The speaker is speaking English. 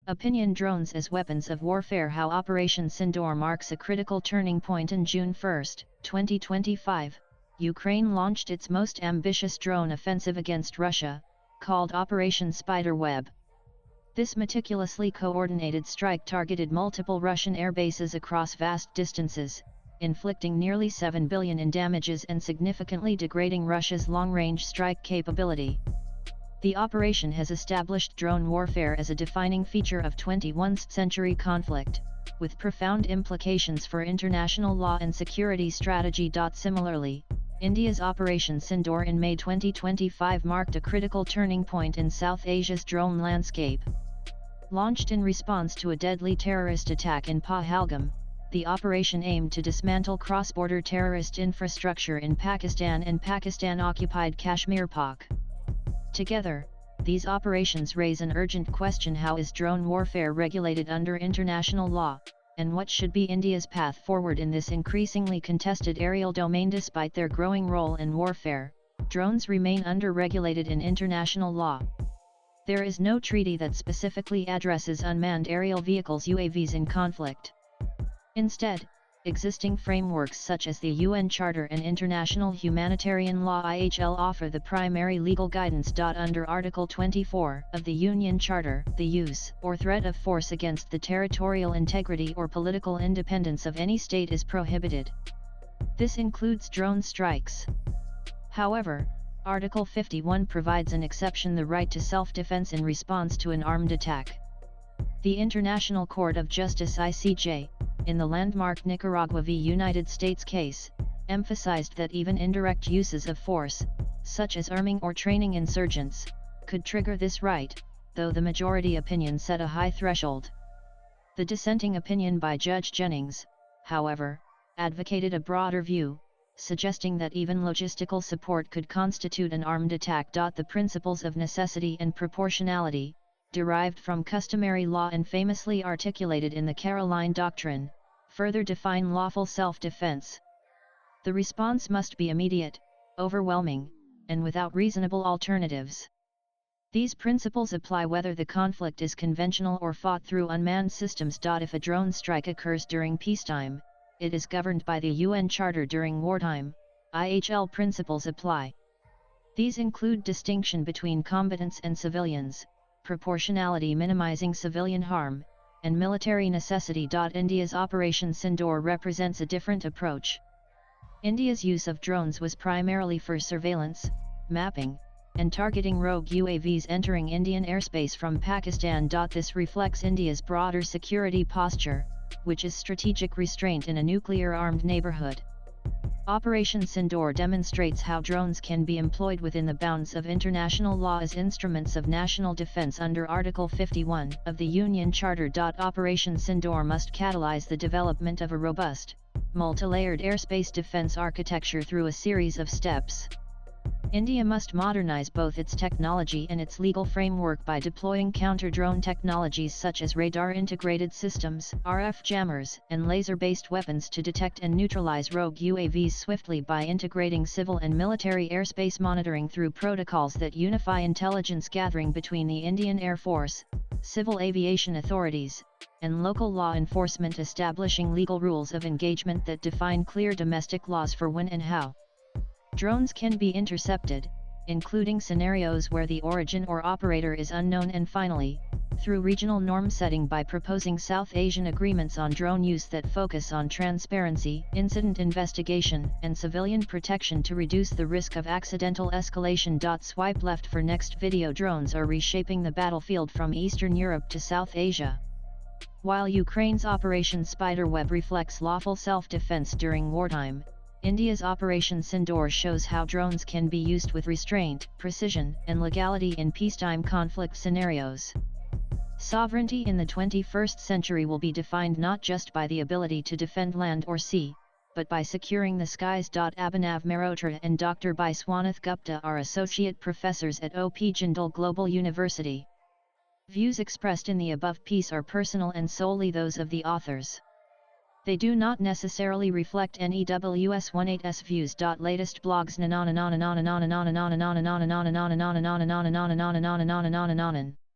Opinion drones as weapons of warfare. How Operation Sindoor marks a critical turning point. On June 1, 2025, Ukraine launched its most ambitious drone offensive against Russia, called Operation Spiderweb. This meticulously coordinated strike targeted multiple Russian air bases across vast distances, inflicting nearly 7 billion in damages and significantly degrading Russia's long-range strike capability. The operation has established drone warfare as a defining feature of 21st century conflict, with profound implications for international law and security strategy. Similarly, India's Operation Sindoor in May 2025 marked a critical turning point in South Asia's drone landscape. Launched in response to a deadly terrorist attack in Pahalgam, the operation aimed to dismantle cross-border terrorist infrastructure in Pakistan and Pakistan-occupied Kashmir Pak. Together, these operations raise an urgent question: how is drone warfare regulated under international law, and what should be India's path forward in this increasingly contested aerial domain? Despite their growing role in warfare, drones remain under-regulated in international law. There is no treaty that specifically addresses unmanned aerial vehicles (UAVs) in conflict. Instead, existing frameworks such as the UN Charter and International Humanitarian Law (IHL) offer the primary legal guidance. Under Article 24 of the Union Charter, the use or threat of force against the territorial integrity or political independence of any state is prohibited. This includes drone strikes. However, Article 51 provides an exception: the right to self-defense in response to an armed attack. The International Court of Justice (ICJ), in the landmark Nicaragua v. United States case, emphasized that even indirect uses of force, such as arming or training insurgents, could trigger this right, though the majority opinion set a high threshold. The dissenting opinion by Judge Jennings, however, advocated a broader view, suggesting that even logistical support could constitute an armed attack. The principles of necessity and proportionality, derived from customary law and famously articulated in the Caroline Doctrine, further define lawful self-defense. The response must be immediate, overwhelming, and without reasonable alternatives. These principles apply whether the conflict is conventional or fought through unmanned systems. If a drone strike occurs during peacetime, it is governed by the UN Charter. During wartime, IHL principles apply. These include distinction between combatants and civilians, proportionality minimizing civilian harm, and military necessity. India's Operation Sindoor represents a different approach. India's use of drones was primarily for surveillance, mapping, and targeting rogue UAVs entering Indian airspace from Pakistan. This reflects India's broader security posture, which is strategic restraint in a nuclear-armed neighborhood. Operation Sindoor demonstrates how drones can be employed within the bounds of international law as instruments of national defense under Article 51 of the Union Charter. Operation Sindoor must catalyze the development of a robust, multi-layered airspace defense architecture through a series of steps. India must modernize both its technology and its legal framework by deploying counter-drone technologies such as radar-integrated systems, RF jammers, and laser-based weapons to detect and neutralize rogue UAVs swiftly, by integrating civil and military airspace monitoring through protocols that unify intelligence gathering between the Indian Air Force, civil aviation authorities, and local law enforcement, establishing legal rules of engagement that define clear domestic laws for when and how drones can be intercepted, including scenarios where the origin or operator is unknown. And finally, through regional norm setting by proposing South Asian agreements on drone use that focus on transparency, incident investigation, and civilian protection to reduce the risk of accidental escalation. Swipe left for next video. Drones are reshaping the battlefield from Eastern Europe to South Asia. While Ukraine's Operation Spiderweb reflects lawful self-defense during wartime, India's Operation Sindoor shows how drones can be used with restraint, precision, and legality in peacetime conflict scenarios. Sovereignty in the 21st century will be defined not just by the ability to defend land or sea, but by securing the skies. Abhinav Mehrotra and Dr. Biswanath Gupta are associate professors at O.P. Jindal Global University. Views expressed in the above piece are personal and solely those of the authors. They do not necessarily reflect NEWS18's views. Latest blogs.